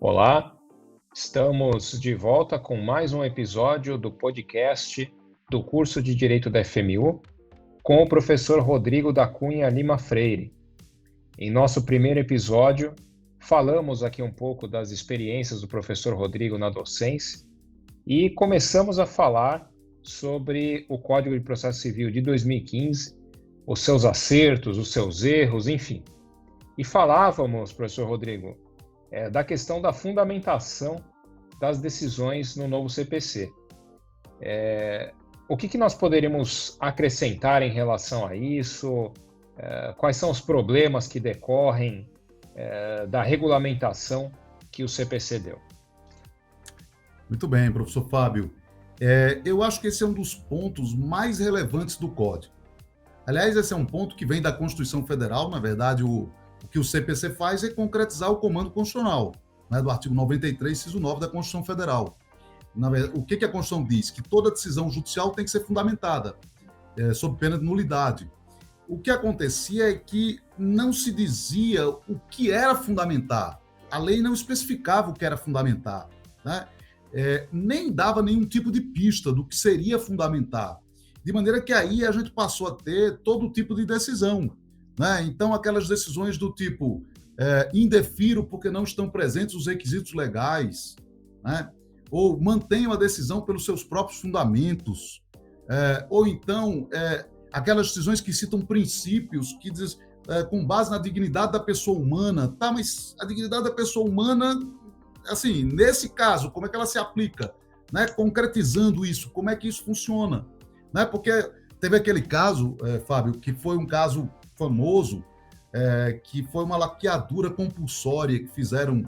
Olá, estamos de volta com mais um episódio do podcast do curso de Direito da FMU com o professor Rodrigo da Cunha Lima Freire. Em nosso primeiro episódio, falamos aqui um pouco das experiências do professor Rodrigo na docência e começamos a falar sobre o Código de Processo Civil de 2015, os seus acertos, os seus erros, enfim. E falávamos, professor Rodrigo, da questão da fundamentação das decisões no novo CPC. O que nós poderíamos acrescentar em relação a isso? Quais são os problemas que decorrem da regulamentação que o CPC deu? Muito bem, professor Fábio. Eu acho que esse é um dos pontos mais relevantes do Código. Aliás, esse é um ponto que vem da Constituição Federal. Na verdade, o que o CPC faz é concretizar o comando constitucional, né, do artigo 93, inciso 9 da Constituição Federal. Na verdade, o que a Constituição diz? Que toda decisão judicial tem que ser fundamentada, sob pena de nulidade. O que acontecia é que não se dizia o que era fundamentar. A lei não especificava o que era fundamentar, né? Nem dava nenhum tipo de pista do que seria fundamentar. De maneira que aí a gente passou a ter todo tipo de decisão, né? Então, aquelas decisões do tipo indefiro porque não estão presentes os requisitos legais, né? Ou mantenham a decisão pelos seus próprios fundamentos, ou então aquelas decisões que citam princípios que diz, com base na dignidade da pessoa humana. Tá, mas a dignidade da pessoa humana, assim, nesse caso, como é que ela se aplica? Né? Concretizando isso, como é que isso funciona? Né? Porque teve aquele caso, Fábio, que foi um caso famoso, que foi uma laqueadura compulsória que fizeram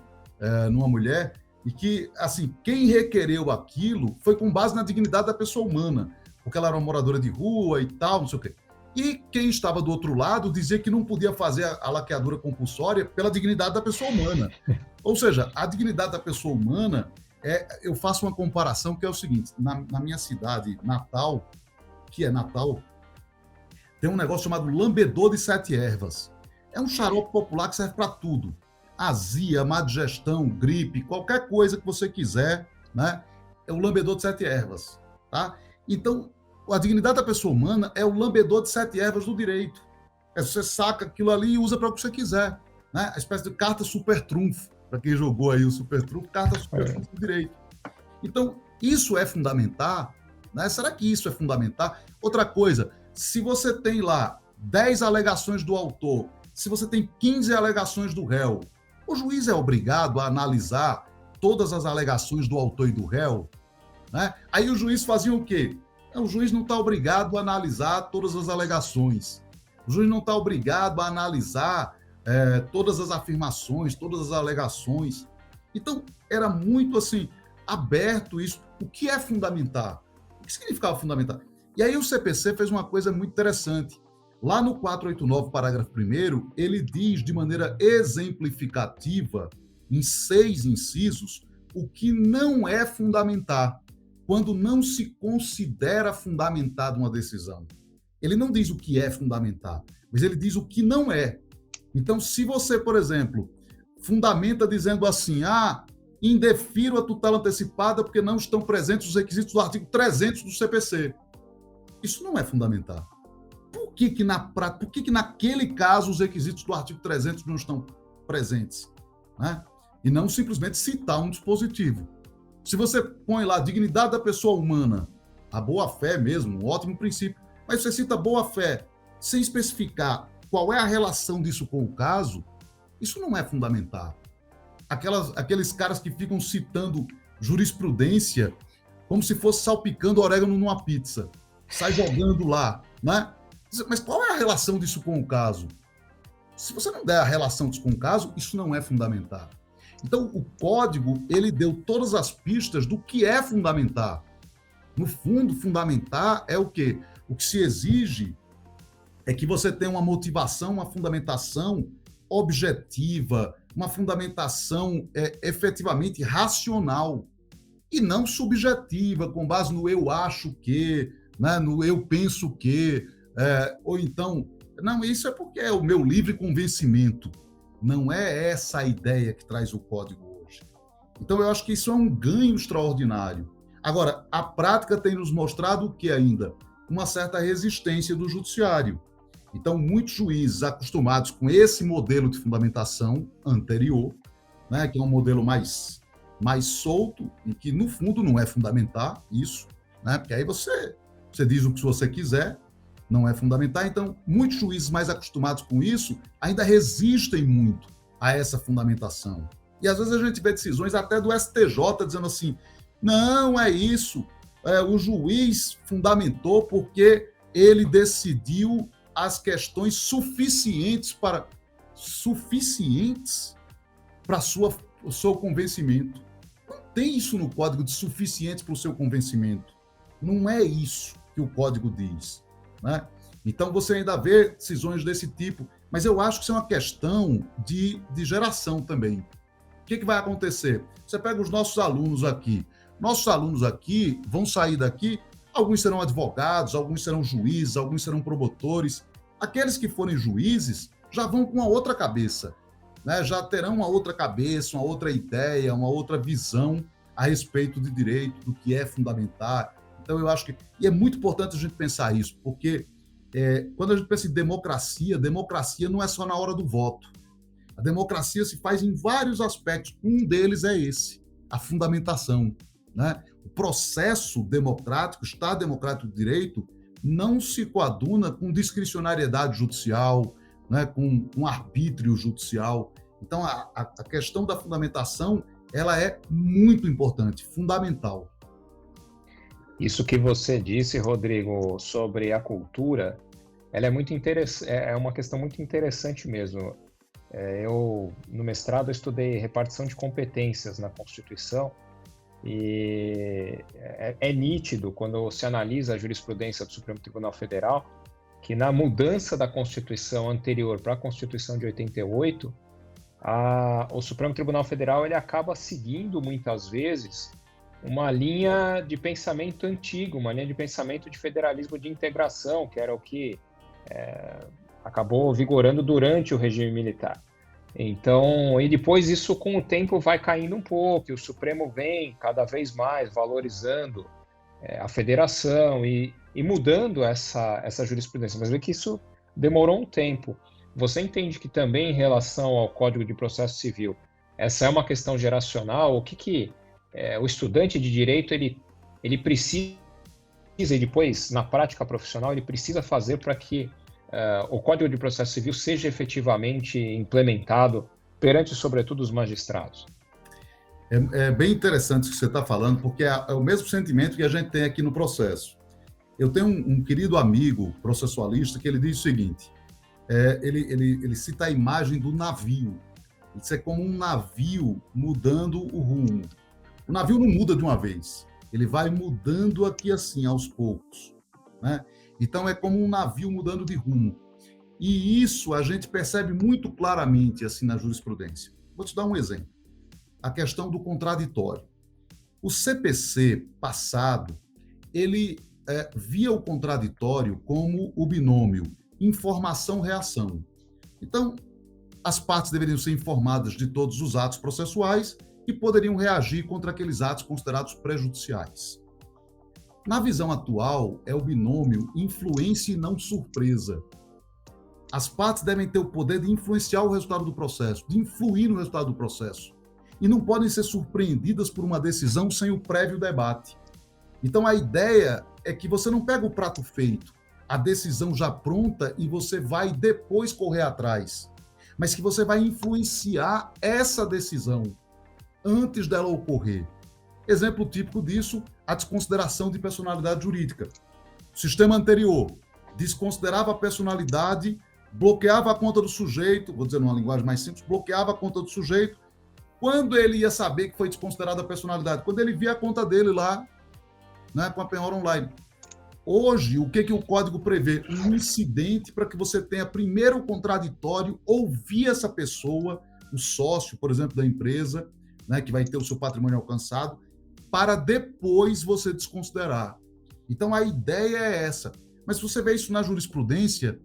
numa mulher, e que, assim, quem requereu aquilo foi com base na dignidade da pessoa humana, porque ela era uma moradora de rua e tal, não sei o quê. E quem estava do outro lado dizia que não podia fazer a laqueadura compulsória pela dignidade da pessoa humana. Ou seja, a dignidade da pessoa humana, eu faço uma comparação que é o seguinte: na minha cidade, Natal, que é Natal, tem um negócio chamado lambedor de 7 ervas. É um xarope popular que serve para tudo. Azia, má digestão, gripe, qualquer coisa que você quiser, né? É o lambedor de 7 ervas, tá? Então, a dignidade da pessoa humana é o lambedor de 7 ervas do direito. Você saca aquilo ali e usa para o que você quiser, né? A espécie de carta super trunfo, para quem jogou aí o super trunfo, carta super trunfo do direito. Então, isso é fundamentar, né? Será que isso é fundamentar? Outra coisa, se você tem lá 10 alegações do autor, se você tem 15 alegações do réu, o juiz é obrigado a analisar todas as alegações do autor e do réu, né? Aí o juiz fazia o quê? O juiz não está obrigado a analisar todas as alegações. O juiz não está obrigado a analisar todas as afirmações, todas as alegações. Então, era muito assim, aberto isso. O que é fundamentar? O que significava fundamentar? E aí o CPC fez uma coisa muito interessante. Lá no 489, parágrafo 1º, ele diz de maneira exemplificativa, em 6 incisos, o que não é fundamentar, quando não se considera fundamentada uma decisão. Ele não diz o que é fundamentar, mas ele diz o que não é. Então, se você, por exemplo, fundamenta dizendo assim, indefiro a tutela antecipada porque não estão presentes os requisitos do artigo 300 do CPC. Isso não é fundamentar. Por que naquele caso os requisitos do artigo 300 não estão presentes? Né? E não simplesmente citar um dispositivo. Se você põe lá a dignidade da pessoa humana, a boa-fé mesmo, um ótimo princípio, mas você cita boa-fé sem especificar qual é a relação disso com o caso, isso não é fundamentar. Aqueles caras que ficam citando jurisprudência como se fosse salpicando orégano numa pizza, sai jogando lá, né? Mas qual é a relação disso com o caso? Se você não der a relação disso com o caso, isso não é fundamentar. Então, o código, ele deu todas as pistas do que é fundamentar. No fundo, fundamentar é o quê? O que se exige é que você tenha uma motivação, uma fundamentação objetiva, uma fundamentação efetivamente racional e não subjetiva, com base no eu acho que, né, no eu penso que, ou então, não, isso é porque é o meu livre convencimento. Não é essa a ideia que traz o código hoje. Então, eu acho que isso é um ganho extraordinário. Agora, a prática tem nos mostrado o que ainda? Uma certa resistência do judiciário. Então, muitos juízes acostumados com esse modelo de fundamentação anterior, né, que é um modelo mais solto, e que, no fundo, não é fundamentar isso, né, porque aí você diz o que você quiser, não é fundamentar. Então, muitos juízes mais acostumados com isso ainda resistem muito a essa fundamentação. E, às vezes, a gente vê decisões até do STJ dizendo assim, não, é isso, o juiz fundamentou porque ele decidiu as questões suficientes para o seu convencimento. Não tem isso no código de suficientes para o seu convencimento. Não é isso que o código diz, né? Então, você ainda vê decisões desse tipo, mas eu acho que isso é uma questão de geração também. O que vai acontecer? Você pega os nossos alunos aqui vão sair daqui, alguns serão advogados, alguns serão juízes, alguns serão promotores. Aqueles que forem juízes já vão com uma outra cabeça, né? Já terão uma outra cabeça, uma outra ideia, uma outra visão a respeito de direito, do que é fundamentar. Então, eu acho que... E é muito importante a gente pensar isso, porque quando a gente pensa em democracia não é só na hora do voto. A democracia se faz em vários aspectos. Um deles é esse, a fundamentação, né? O processo democrático, Estado democrático de direito, não se coaduna com discricionariedade judicial, né? com arbítrio judicial. Então, a questão da fundamentação, ela é muito importante, fundamental. Isso que você disse, Rodrigo, sobre a cultura, ela é muito é uma questão muito interessante mesmo. Eu, no mestrado, estudei repartição de competências na Constituição e é nítido, quando se analisa a jurisprudência do Supremo Tribunal Federal, que na mudança da Constituição anterior para a Constituição de 88, o Supremo Tribunal Federal ele acaba seguindo, muitas vezes, uma linha de pensamento antigo, uma linha de pensamento de federalismo de integração, que era o que acabou vigorando durante o regime militar. Então, e depois isso com o tempo vai caindo um pouco, e o Supremo vem cada vez mais valorizando a federação e mudando essa jurisprudência, mas vê que isso demorou um tempo. Você entende que também em relação ao Código de Processo Civil, essa é uma questão geracional? O que o estudante de direito ele precisa, e depois na prática profissional, ele precisa fazer para que o Código de Processo Civil seja efetivamente implementado perante, sobretudo, os magistrados? É bem interessante o que você está falando, porque é o mesmo sentimento que a gente tem aqui no processo. Eu tenho um querido amigo processualista que ele diz o seguinte, ele cita a imagem do navio. Isso é como um navio mudando o rumo. O navio não muda de uma vez, ele vai mudando aqui assim, aos poucos, né? Então, é como um navio mudando de rumo. E isso a gente percebe muito claramente assim na jurisprudência. Vou te dar um exemplo. A questão do contraditório. O CPC passado, ele via o contraditório como o binômio informação-reação. Então, as partes deveriam ser informadas de todos os atos processuais e poderiam reagir contra aqueles atos considerados prejudiciais. Na visão atual, é o binômio influência e não surpresa. As partes devem ter o poder de influenciar o resultado do processo, de influir no resultado do processo, e não podem ser surpreendidas por uma decisão sem o prévio debate. Então, a ideia é que você não pega o prato feito, a decisão já pronta, e você vai depois correr atrás, mas que você vai influenciar essa decisão antes dela ocorrer. Exemplo típico disso, a desconsideração de personalidade jurídica. O sistema anterior desconsiderava a personalidade, bloqueava a conta do sujeito, vou dizer numa linguagem mais simples, bloqueava a conta do sujeito. Quando ele ia saber que foi desconsiderada a personalidade? Quando ele via a conta dele lá, né, com a penhora online. Hoje, o que o código prevê? Um incidente para que você tenha primeiro o contraditório, ouvir essa pessoa, o sócio, por exemplo, da empresa, né, que vai ter o seu patrimônio alcançado, para depois você desconsiderar. Então, a ideia é essa. Mas se você vê isso na jurisprudência,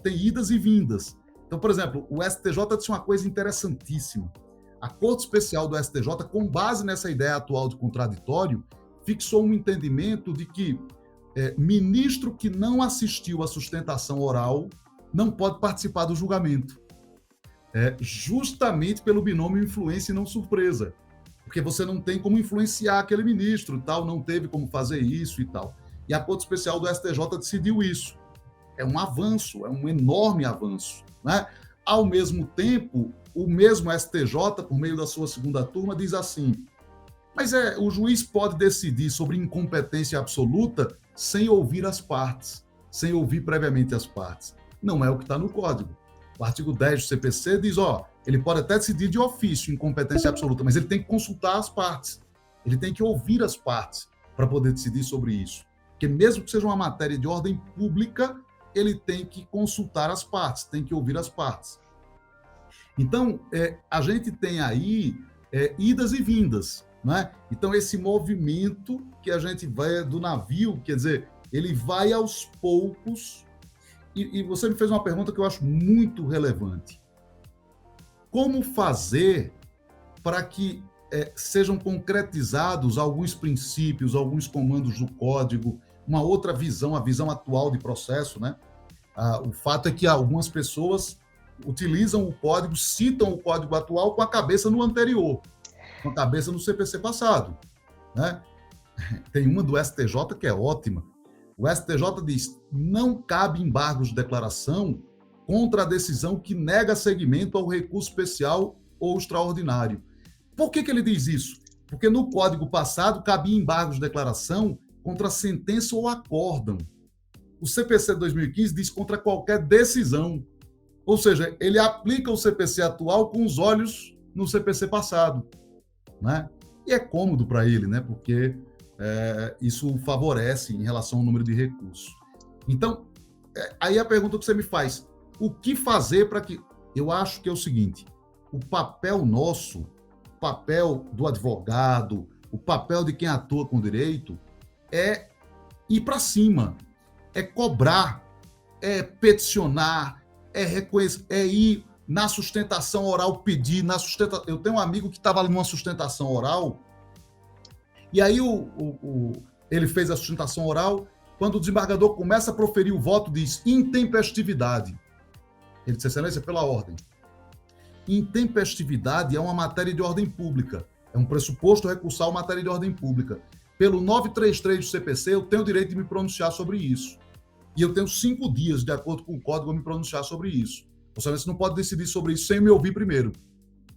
tem idas e vindas. Então, por exemplo, o STJ disse uma coisa interessantíssima. A Corte Especial do STJ, com base nessa ideia atual de contraditório, fixou um entendimento de que ministro que não assistiu à sustentação oral não pode participar do julgamento. Justamente pelo binômio influência e não surpresa. Porque você não tem como influenciar aquele ministro, tal, não teve como fazer isso e tal. E a Corte Especial do STJ decidiu isso. É um avanço, é um enorme avanço, né? Ao mesmo tempo, o mesmo STJ, por meio da sua segunda turma, diz assim: mas o juiz pode decidir sobre incompetência absoluta sem ouvir as partes, sem ouvir previamente as partes. Não é o que está no Código. O artigo 10 do CPC diz, ele pode até decidir de ofício incompetência absoluta, mas ele tem que consultar as partes. Ele tem que ouvir as partes para poder decidir sobre isso. Porque mesmo que seja uma matéria de ordem pública, ele tem que consultar as partes, tem que ouvir as partes. Então, a gente tem aí idas e vindas, né? Então, esse movimento que a gente vai do navio, quer dizer, ele vai aos poucos. E você me fez uma pergunta que eu acho muito relevante. Como fazer para que sejam concretizados alguns princípios, alguns comandos do código, uma outra visão, a visão atual de processo, né? O fato é que algumas pessoas utilizam o código, citam o código atual com a cabeça no anterior, com a cabeça no CPC passado, né? Tem uma do STJ que é ótima. O STJ diz: não cabe embargos de declaração contra a decisão que nega seguimento ao recurso especial ou extraordinário. Por que ele diz isso? Porque no Código passado cabia embargos de declaração contra sentença ou acórdão. O CPC 2015 diz contra qualquer decisão. Ou seja, ele aplica o CPC atual com os olhos no CPC passado, né? E é cômodo para ele, né? Porque isso favorece em relação ao número de recursos. Então, aí a pergunta que você me faz: o que fazer para que... Eu acho que é o seguinte: o papel nosso, o papel do advogado, o papel de quem atua com direito é ir para cima, é cobrar, é peticionar, é reconhecer, é ir na sustentação oral pedir, Eu tenho um amigo que estava numa sustentação oral, e aí ele fez a sustentação oral, quando o desembargador começa a proferir o voto, diz intempestividade. Ele disse: excelência, pela ordem. Intempestividade é uma matéria de ordem pública, é um pressuposto recursal matéria de ordem pública. Pelo 933 do CPC, eu tenho o direito de me pronunciar sobre isso. E eu tenho 5 dias, de acordo com o código, a me pronunciar sobre isso. Ou seja, você não pode decidir sobre isso sem me ouvir primeiro.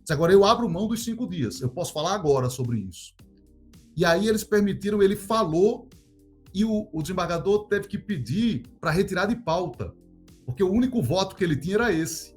Agora, eu abro mão dos 5 dias. Eu posso falar agora sobre isso. E aí eles permitiram, ele falou, e o desembargador teve que pedir para retirar de pauta, porque o único voto que ele tinha era esse,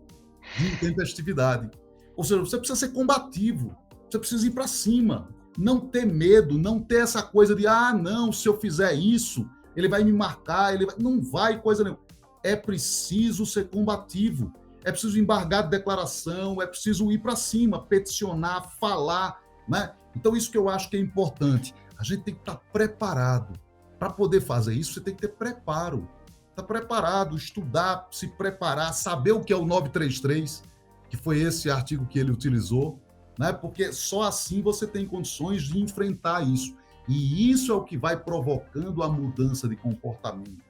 de intempestividade. Ou seja, você precisa ser combativo, você precisa ir para cima, não ter medo, não ter essa coisa de, não, se eu fizer isso, ele vai me marcar, não vai coisa nenhuma. É preciso ser combativo, é preciso embargar de declaração, é preciso ir para cima, peticionar, falar, né? Então, isso que eu acho que é importante. A gente tem que estar preparado. Para poder fazer isso, você tem que ter preparo. Estar preparado, estudar, se preparar, saber o que é o 933, que foi esse artigo que ele utilizou, né? Porque só assim você tem condições de enfrentar isso. E isso é o que vai provocando a mudança de comportamento,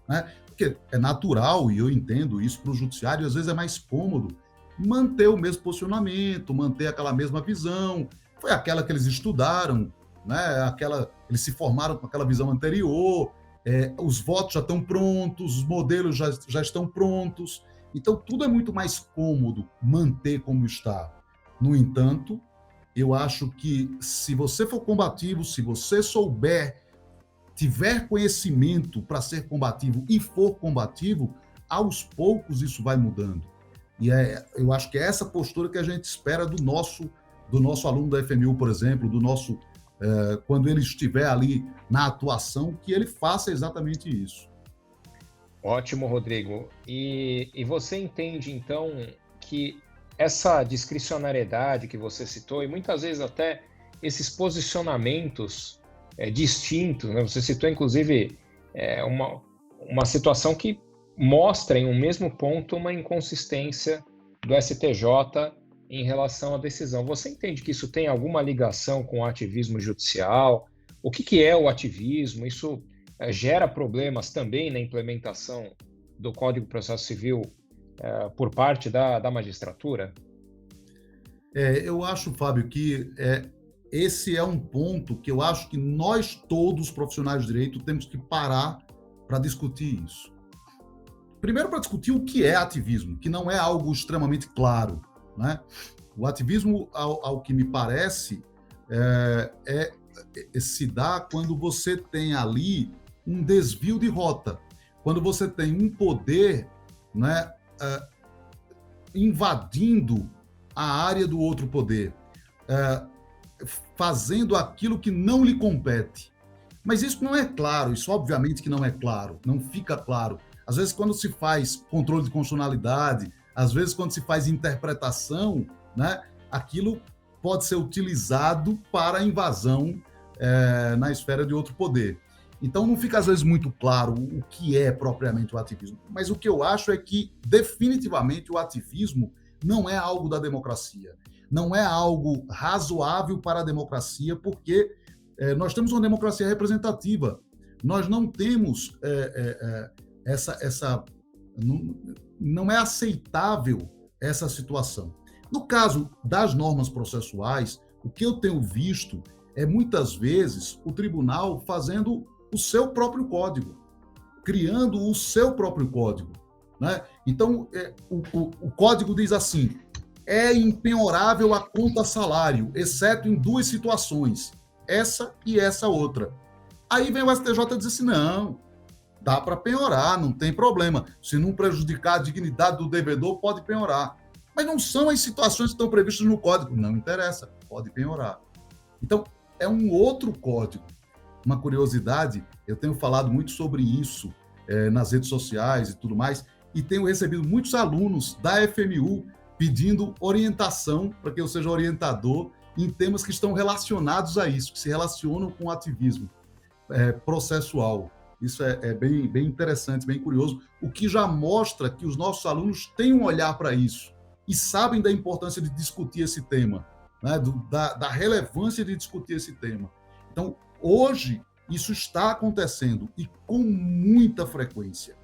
né? Porque é natural, e eu entendo isso, para o judiciário, às vezes é mais cômodo manter o mesmo posicionamento, manter aquela mesma visão. Foi aquela que eles estudaram, né? Eles se formaram com aquela visão anterior, os votos já estão prontos, os modelos já estão prontos. Então, tudo é muito mais cômodo manter como está. No entanto, eu acho que se você for combativo, se você tiver conhecimento para ser combativo e for combativo, aos poucos isso vai mudando. E eu acho que é essa postura que a gente espera do nosso aluno da FMU, por exemplo, quando ele estiver ali na atuação, que ele faça exatamente isso. Ótimo, Rodrigo. E você entende, então, que essa discricionariedade que você citou, e muitas vezes até esses posicionamentos distintos, né? Você citou, inclusive, uma situação que mostra em um mesmo ponto uma inconsistência do STJ em relação à decisão. Você entende que isso tem alguma ligação com o ativismo judicial? O que é o ativismo? Isso gera problemas também na implementação do Código de Processo Civil por parte da magistratura? Eu acho, Fábio, que esse é um ponto que eu acho que nós todos, profissionais de direito, temos que parar para discutir isso. Primeiro, para discutir o que é ativismo, que não é algo extremamente claro, né? O ativismo, ao que me parece, se dá quando você tem ali um desvio de rota, quando você tem um poder, né, invadindo a área do outro poder, fazendo aquilo que não lhe compete. Mas isso não é claro, isso obviamente que não é claro, não fica claro. Às vezes, quando se faz controle de constitucionalidade, às vezes, quando se faz interpretação, né, aquilo pode ser utilizado para invasão na esfera de outro poder. Então, não fica, às vezes, muito claro o que é propriamente o ativismo. Mas o que eu acho é que, definitivamente, o ativismo não é algo da democracia. Não é algo razoável para a democracia, porque nós temos uma democracia representativa. Nós não temos não é aceitável essa situação. No caso das normas processuais, o que eu tenho visto é, muitas vezes, o tribunal fazendo o seu próprio código, criando o seu próprio código, né? Então, o código diz assim: é impenhorável a conta salário, exceto em duas situações, essa e essa outra. Aí vem o STJ e diz assim: não, dá para penhorar, não tem problema. Se não prejudicar a dignidade do devedor, pode penhorar. Mas não são as situações que estão previstas no código. Não interessa, pode penhorar. Então, é um outro código. Uma curiosidade, eu tenho falado muito sobre isso nas redes sociais e tudo mais, e tenho recebido muitos alunos da FMU pedindo orientação para que eu seja orientador em temas que estão relacionados a isso, que se relacionam com o ativismo processual. Isso é bem interessante, bem curioso, o que já mostra que os nossos alunos têm um olhar para isso e sabem da importância de discutir esse tema, né? da relevância de discutir esse tema. Então, hoje, isso está acontecendo e com muita frequência.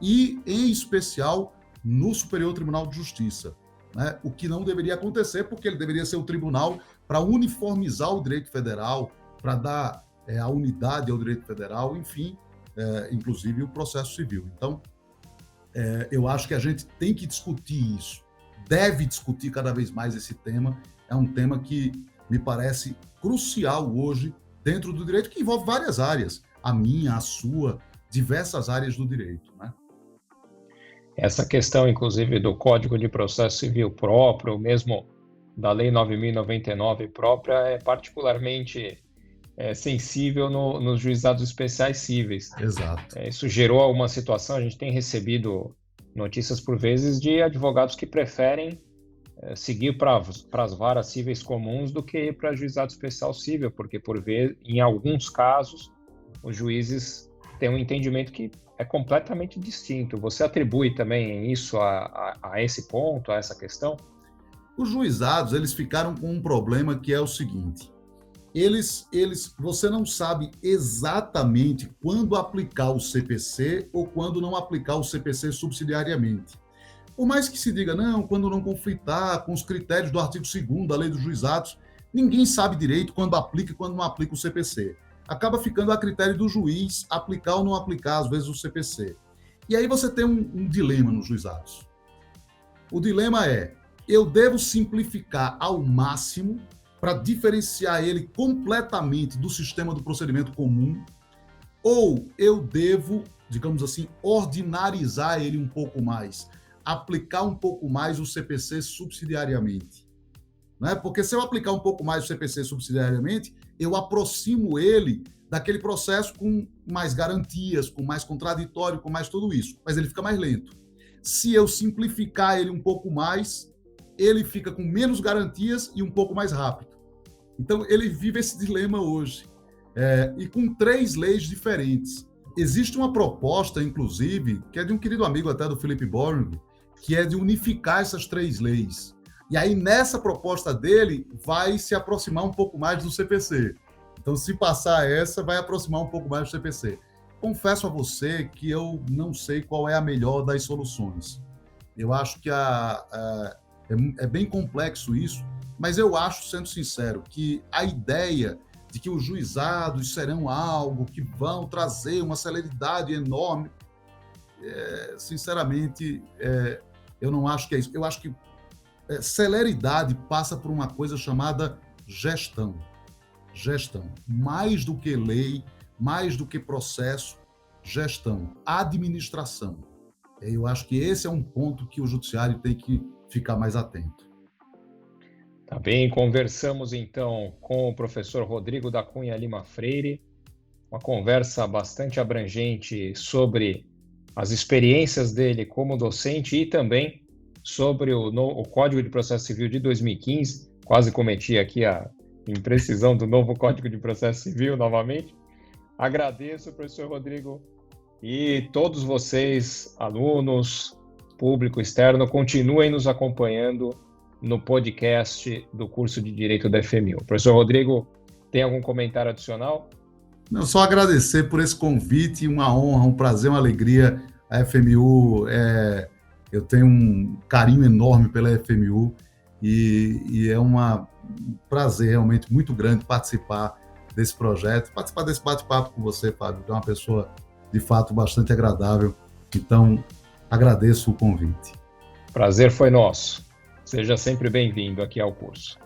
E, em especial, no Superior Tribunal de Justiça, né? O que não deveria acontecer, porque ele deveria ser o tribunal para uniformizar o direito federal, para dar a unidade ao direito federal, enfim, inclusive o processo civil. Então, eu acho que a gente tem que discutir isso, deve discutir cada vez mais esse tema. É um tema que me parece crucial hoje dentro do direito, que envolve várias áreas, a minha, a sua, diversas áreas do direito, né? Essa questão, inclusive, do Código de Processo Civil próprio, mesmo da Lei 9.099 própria, é particularmente sensível nos juizados especiais cíveis. Exato. Isso gerou uma situação, a gente tem recebido notícias por vezes de advogados que preferem seguir para as varas cíveis comuns do que ir para juizado especial cível, porque, por vezes, em alguns casos, os juízes têm um entendimento que é completamente distinto. Você atribui também isso a esse ponto, a essa questão? Os juizados, eles ficaram com um problema que é o seguinte: você não sabe exatamente quando aplicar o CPC ou quando não aplicar o CPC subsidiariamente. Por mais que se diga, não, quando não conflitar com os critérios do artigo 2º da Lei dos Juizados, ninguém sabe direito quando aplica e quando não aplica o CPC. Acaba ficando a critério do juiz aplicar ou não aplicar, às vezes, o CPC. E aí você tem um dilema nos juizados. O dilema é: eu devo simplificar ao máximo para diferenciar ele completamente do sistema do procedimento comum, ou eu devo, digamos assim, ordinarizar ele um pouco mais, aplicar um pouco mais o CPC subsidiariamente, né? Porque se eu aplicar um pouco mais o CPC subsidiariamente, eu aproximo ele daquele processo com mais garantias, com mais contraditório, com mais tudo isso, mas ele fica mais lento. Se eu simplificar ele um pouco mais, ele fica com menos garantias e um pouco mais rápido. Então, ele vive esse dilema hoje, e com 3 leis diferentes. Existe uma proposta, inclusive, que é de um querido amigo até do Philip Boring, que é de unificar essas 3 leis. E aí, nessa proposta dele, vai se aproximar um pouco mais do CPC. Então, se passar essa, vai aproximar um pouco mais do CPC. Confesso a você que eu não sei qual é a melhor das soluções. Eu acho que é bem complexo isso, mas eu acho, sendo sincero, que a ideia de que os juizados serão algo que vão trazer uma celeridade enorme, sinceramente, eu não acho que é isso. Eu acho que celeridade passa por uma coisa chamada gestão. Gestão. Mais do que lei, mais do que processo, gestão, administração. Eu acho que esse é um ponto que o judiciário tem que ficar mais atento. Tá bem, conversamos então com o professor Rodrigo da Cunha Lima Freire, uma conversa bastante abrangente sobre as experiências dele como docente e também sobre o Código de Processo Civil de 2015. Quase cometi aqui a imprecisão do novo Código de Processo Civil novamente. Agradeço, professor Rodrigo, e todos vocês, alunos, público externo, continuem nos acompanhando no podcast do curso de Direito da FMU. Professor Rodrigo, tem algum comentário adicional? Não, só agradecer por esse convite, uma honra, um prazer, uma alegria. A FMU, eu tenho um carinho enorme pela FMU e é um prazer realmente muito grande participar desse projeto, participar desse bate-papo com você, Fábio, que é uma pessoa, de fato, bastante agradável. Então, agradeço o convite. Prazer foi nosso. Seja sempre bem-vindo aqui ao curso.